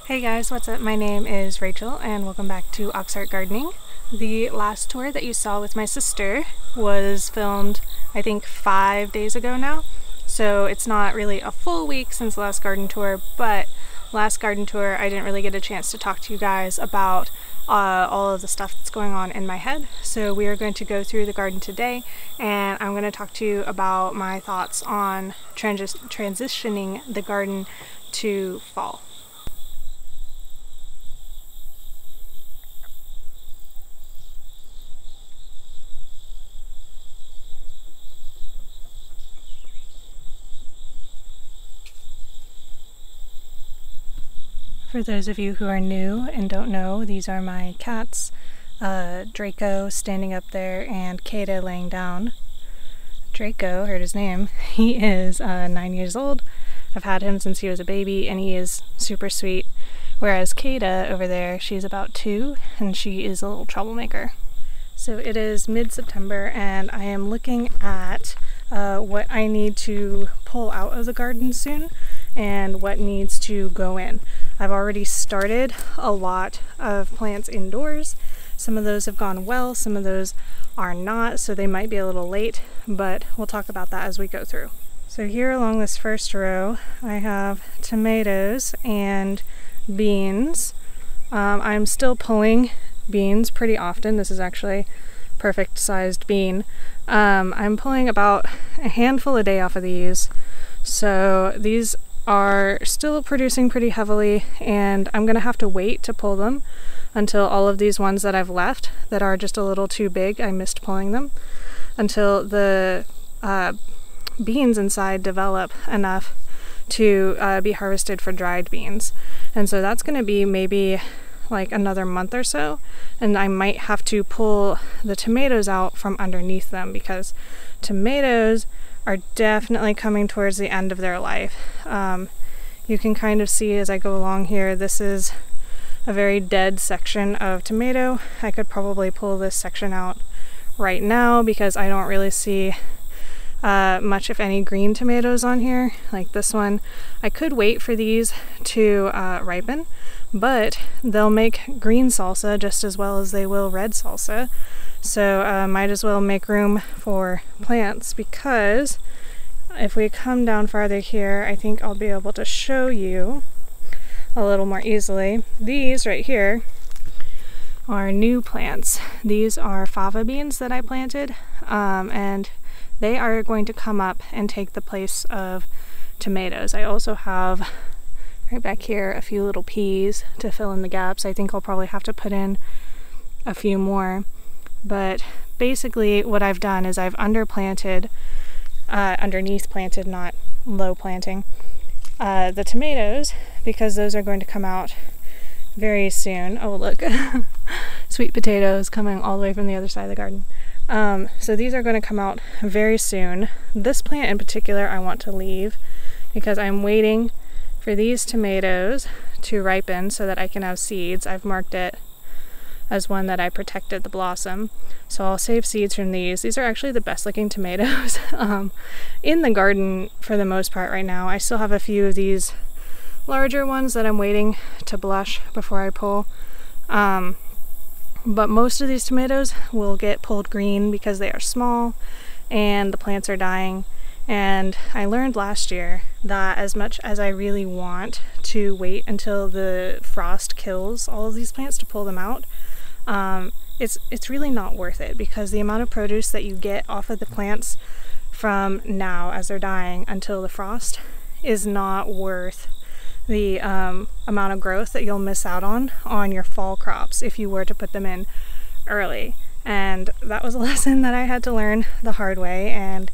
Hey guys, what's up? My name is Rachel and welcome back to Auxhart Gardening. The last tour that you saw with my sister was filmed, I think, 5 days ago now. So it's not really a full week since the last garden tour, but last garden tour I didn't really get a chance to talk to you guys about all of the stuff that's going on in my head. So we are going to go through the garden today and I'm going to talk to you about my thoughts on transitioning the garden to fall. For those of you who are new and don't know, these are my cats, Draco standing up there and Kata laying down. Draco, heard his name, he is 9 years old. I've had him since he was a baby and he is super sweet. Whereas Kata over there, she's about 2 and she is a little troublemaker. So it is mid-September and I am looking at what I need to pull out of the garden soon and what needs to go in. I've already started a lot of plants indoors. Some of those have gone well, some of those are not, so they might be a little late, but we'll talk about that as we go through. So here along this first row, I have tomatoes and beans. I'm still pulling beans pretty often. This is actually perfect sized bean. I'm pulling about a handful a day off of these. So these are still producing pretty heavily and I'm gonna have to wait to pull them until all of these ones that I've left that are just a little too big, I missed pulling them, until the beans inside develop enough to be harvested for dried beans. And so that's gonna be maybe like another month or so, and I might have to pull the tomatoes out from underneath them because tomatoes are definitely coming towards the end of their life. You can kind of see as I go along here, this is a very dead section of tomato. I could probably pull this section out right now because I don't really see much if any green tomatoes on here like this one. I could wait for these to ripen, but they'll make green salsa just as well as they will red salsa. So might as well make room for plants, because if we come down farther here, I think I'll be able to show you a little more easily. These right here are new plants. These are fava beans that I planted, and they are going to come up and take the place of tomatoes. I also have right back here a few little peas to fill in the gaps. I think I'll probably have to put in a few more. But basically what I've done is I've underneath planted, not low planting, the tomatoes, because those are going to come out very soon. Oh look, sweet potatoes coming all the way from the other side of the garden. So these are going to come out very soon. This plant in particular I want to leave because I'm waiting for these tomatoes to ripen so that I can have seeds. I've marked it as one that I protected the blossom, so I'll save seeds from these. These are actually the best looking tomatoes in the garden for the most part right now. I still have a few of these larger ones that I'm waiting to blush before I pull, but most of these tomatoes will get pulled green because they are small and the plants are dying. And I learned last year that as much as I really want to wait until the frost kills all of these plants to pull them out, it's really not worth it, because the amount of produce that you get off of the plants from now as they're dying until the frost is not worth the amount of growth that you'll miss out on your fall crops if you were to put them in early. And that was a lesson that I had to learn the hard way, and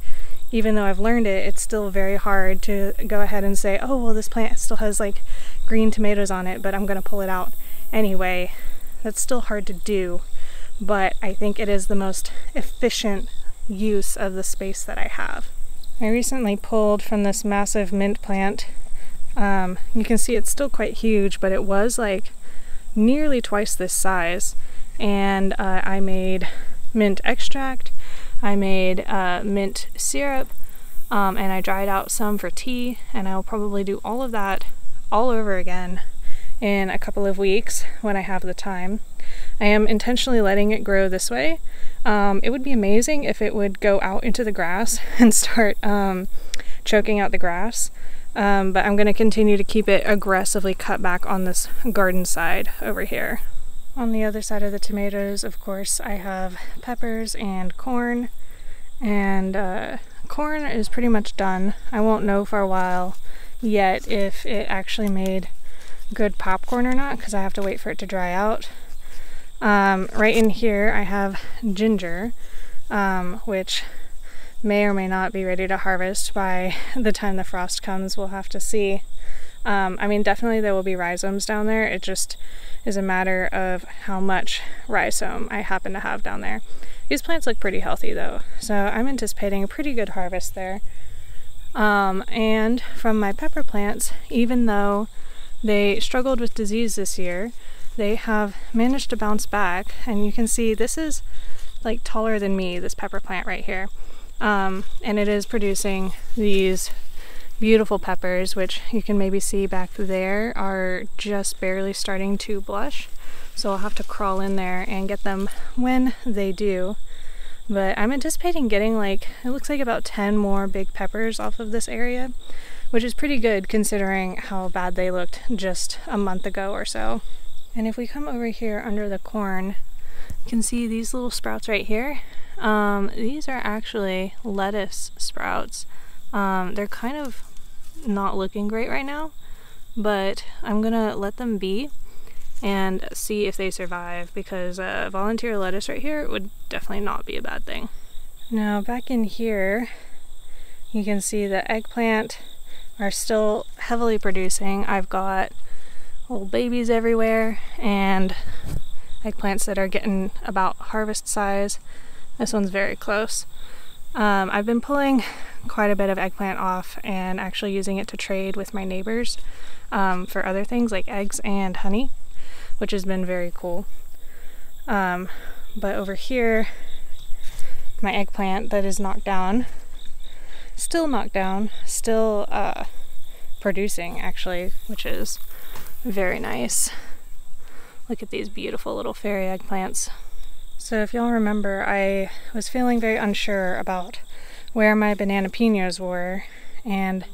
even though I've learned it, it's still very hard to go ahead and say, oh well, this plant still has like green tomatoes on it, but I'm gonna pull it out anyway. That's still hard to do, but I think it is the most efficient use of the space that I have. I recently pulled from this massive mint plant. You can see it's still quite huge, but it was like nearly twice this size. And I made mint extract, I made mint syrup, and I dried out some for tea, and I'll probably do all of that all over again in a couple of weeks when I have the time. I am intentionally letting it grow this way. It would be amazing if it would go out into the grass and start choking out the grass, but I'm going to continue to keep it aggressively cut back on this garden side over here. On the other side of the tomatoes, of course, I have peppers and corn, and corn is pretty much done. I won't know for a while yet if it actually made good popcorn or not, because I have to wait for it to dry out. Right in here I have ginger, which may or may not be ready to harvest by the time the frost comes. We'll have to see. I mean, definitely there will be rhizomes down there. It just is a matter of how much rhizome I happen to have down there. These plants look pretty healthy though, so I'm anticipating a pretty good harvest there. And from my pepper plants, even though they struggled with disease this year, they have managed to bounce back, and you can see this is like taller than me, this pepper plant right here. And it is producing these beautiful peppers, which you can maybe see back there are just barely starting to blush. So I'll have to crawl in there and get them when they do. But I'm anticipating getting like, it looks like about 10 more big peppers off of this area, which is pretty good considering how bad they looked just a month ago or so. And if we come over here under the corn, you can see these little sprouts right here. These are actually lettuce sprouts. They're kind of not looking great right now, but I'm gonna let them be and see if they survive, because volunteer lettuce right here would definitely not be a bad thing. Now back in here, you can see the eggplant are still heavily producing. I've got little babies everywhere and eggplants that are getting about harvest size. This one's very close. I've been pulling quite a bit of eggplant off and actually using it to trade with my neighbors for other things like eggs and honey, which has been very cool. But over here, my eggplant that is knocked down, still producing actually, which is very nice. Look at these beautiful little fairy eggplants. So if y'all remember, I was feeling very unsure about where my banana pinos were, and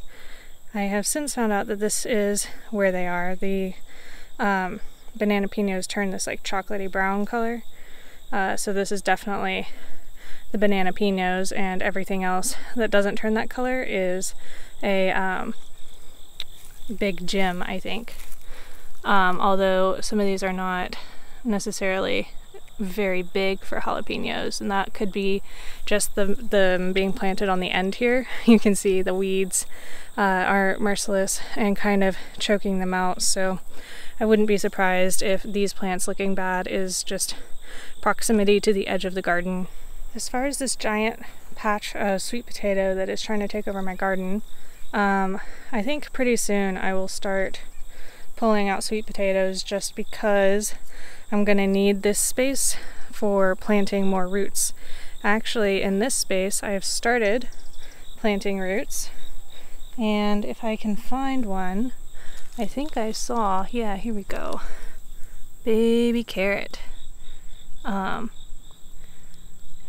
I have since found out that this is where they are. The banana pinos turn this like chocolatey brown color, so this is definitely the banana pinos, and everything else that doesn't turn that color is a big gem, I think. Although some of these are not necessarily very big for jalapenos, and that could be just them being planted on the end here. You can see the weeds are merciless and kind of choking them out, so I wouldn't be surprised if these plants looking bad is just proximity to the edge of the garden. As far as this giant patch of sweet potato that is trying to take over my garden, I think pretty soon I will start pulling out sweet potatoes, just because I'm gonna need this space for planting more roots. Actually, in this space I have started planting roots, and if I can find one, I think I saw, yeah, here we go, baby carrot.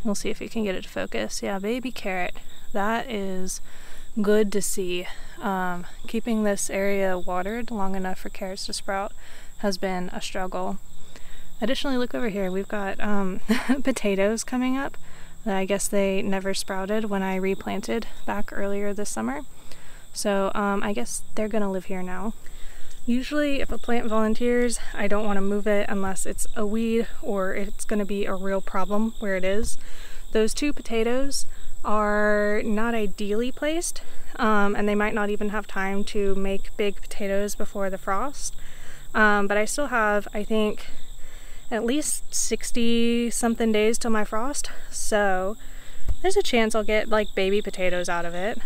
We'll see if we can get it to focus. Yeah, baby carrot. That is good to see. Keeping this area watered long enough for carrots to sprout has been a struggle. Additionally, look over here, we've got potatoes coming up. I guess they never sprouted when I replanted back earlier this summer. So I guess they're gonna live here now. Usually if a plant volunteers, I don't want to move it unless it's a weed or it's going to be a real problem where it is. Those two potatoes are not ideally placed, and they might not even have time to make big potatoes before the frost. But I still have, I think, at least 60 something days till my frost, so there's a chance I'll get like baby potatoes out of it.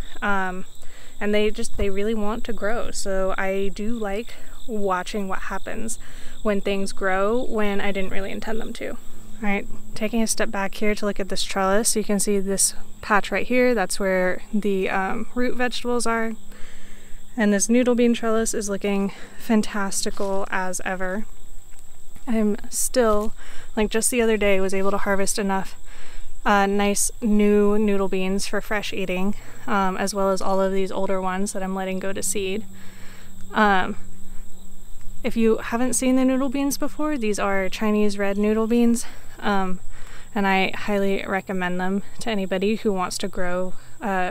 And they really want to grow, so I do like watching what happens when things grow when I didn't really intend them to. Alright, taking a step back here to look at this trellis, you can see this patch right here, that's where the root vegetables are. And this noodle bean trellis is looking fantastical as ever. I'm still, like just the other day, was able to harvest enough nice new noodle beans for fresh eating, as well as all of these older ones that I'm letting go to seed. If you haven't seen the noodle beans before, these are Chinese red noodle beans, and I highly recommend them to anybody who wants to grow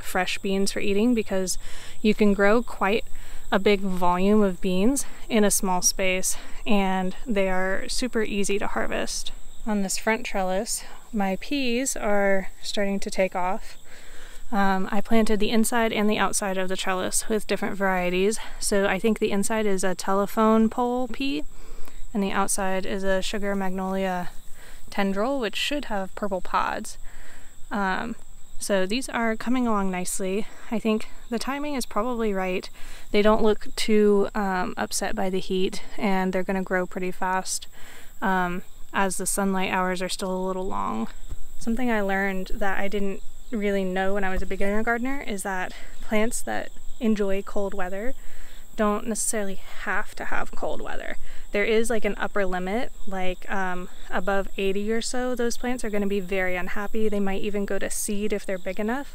fresh beans for eating, because you can grow quite a big volume of beans in a small space, and they are super easy to harvest. On this front trellis, my peas are starting to take off. I planted the inside and the outside of the trellis with different varieties. So I think the inside is a telephone pole pea, and the outside is a sugar magnolia tendril, which should have purple pods. So these are coming along nicely. I think the timing is probably right. They don't look too upset by the heat, and they're going to grow pretty fast as the sunlight hours are still a little long. Something I learned that I didn't really know when I was a beginner gardener is that plants that enjoy cold weather don't necessarily have to have cold weather. There is like an upper limit, like above 80 or so, those plants are going to be very unhappy. They might even go to seed if they're big enough,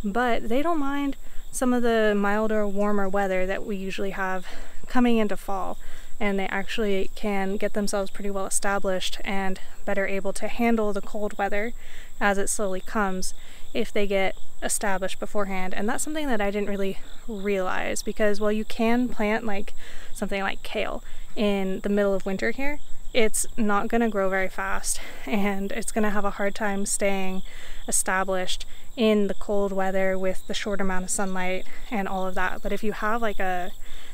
but they don't mind some of the milder, warmer weather that we usually have coming into fall, and they actually can get themselves pretty well established and better able to handle the cold weather as it slowly comes if they get established beforehand. And that's something that I didn't really realize, because while you can plant like something like kale in the middle of winter here, it's not going to grow very fast, and it's going to have a hard time staying established in the cold weather with the short amount of sunlight and all of that. But if you have like a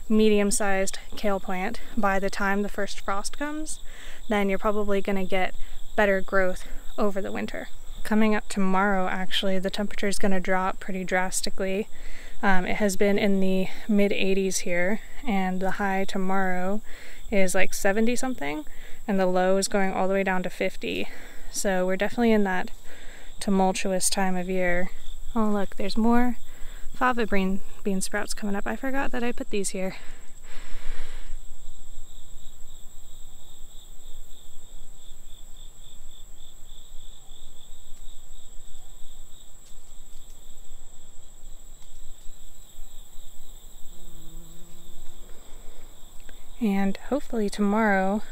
medium-sized kale plant, by the time the first frost comes, then you're probably going to get better growth over the winter. Coming up tomorrow, actually, the temperature is going to drop pretty drastically. It has been in the mid-80s here, and the high tomorrow is like 70 something, and the low is going all the way down to 50. So we're definitely in that tumultuous time of year. Oh look, there's more fava bean sprouts coming up. I forgot that I put these here. And hopefully tomorrow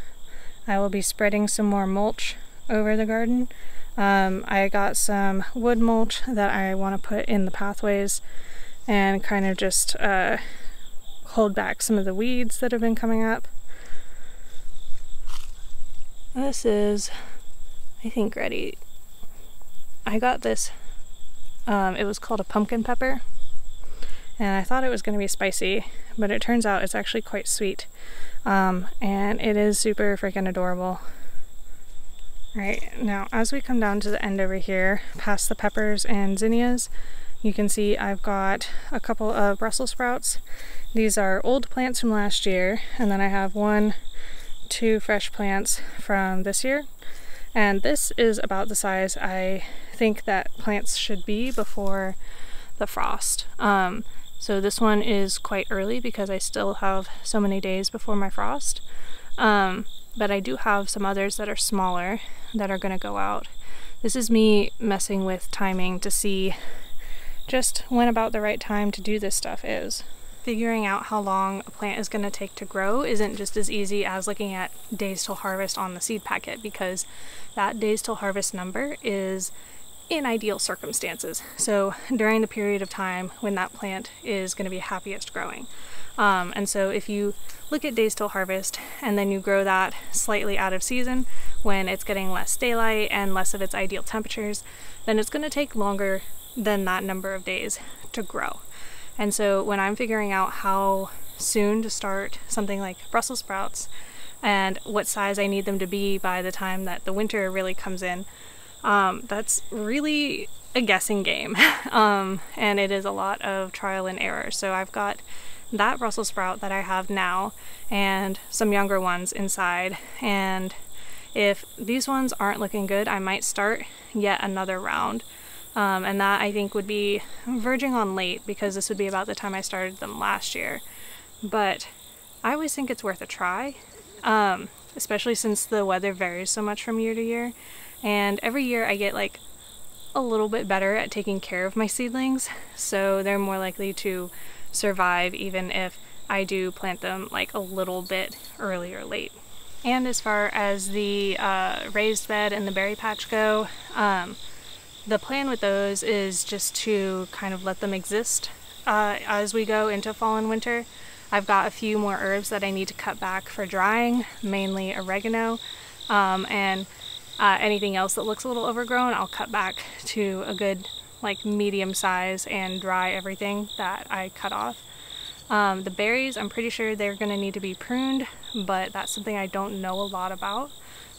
I will be spreading some more mulch over the garden. I got some wood mulch that I want to put in the pathways and kind of just hold back some of the weeds that have been coming up. This is, I think, ready. I got this, it was called a pumpkin pepper, and I thought it was going to be spicy, but it turns out it's actually quite sweet, and it is super freaking adorable. Alright, now as we come down to the end over here, past the peppers and zinnias, you can see I've got a couple of Brussels sprouts. These are old plants from last year, and then I have 2 fresh plants from this year. And this is about the size I think that plants should be before the frost. So this one is quite early because I still have so many days before my frost. But I do have some others that are smaller that are going to go out. This is me messing with timing to see just when about the right time to do this stuff is. Figuring out how long a plant is going to take to grow isn't just as easy as looking at days till harvest on the seed packet, because that days till harvest number is in ideal circumstances. So during the period of time when that plant is going to be happiest growing. And so if you look at days till harvest and then you grow that slightly out of season when it's getting less daylight and less of its ideal temperatures, then it's going to take longer than that number of days to grow. And so when I'm figuring out how soon to start something like Brussels sprouts and what size I need them to be by the time that the winter really comes in, that's really a guessing game. And it is a lot of trial and error. So I've got that Brussels sprout that I have now and some younger ones inside, and if these ones aren't looking good, I might start yet another round and that I think would be verging on late because this would be about the time I started them last year. But I always think it's worth a try, especially since the weather varies so much from year to year, and every year I get like a little bit better at taking care of my seedlings, so they're more likely to survive even if I do plant them like a little bit early or late. And as far as the raised bed and the berry patch go, the plan with those is just to kind of let them exist as we go into fall and winter. I've got a few more herbs that I need to cut back for drying, mainly oregano, and anything else that looks a little overgrown I'll cut back to a good like medium size and dry everything that I cut off. The berries, I'm pretty sure they're going to need to be pruned, but that's something I don't know a lot about,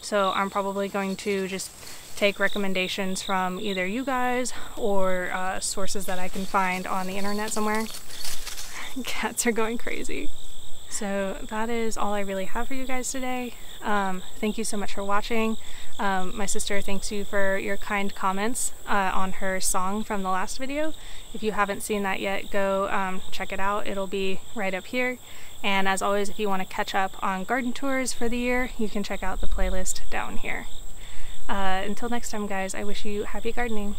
so I'm probably going to just take recommendations from either you guys or sources that I can find on the internet somewhere. Cats are going crazy. So that is all I really have for you guys today. Thank you so much for watching. My sister thanks you for your kind comments on her song from the last video. If you haven't seen that yet, go check it out. It'll be right up here. And as always, if you want to catch up on garden tours for the year, you can check out the playlist down here. Until next time, guys, I wish you happy gardening.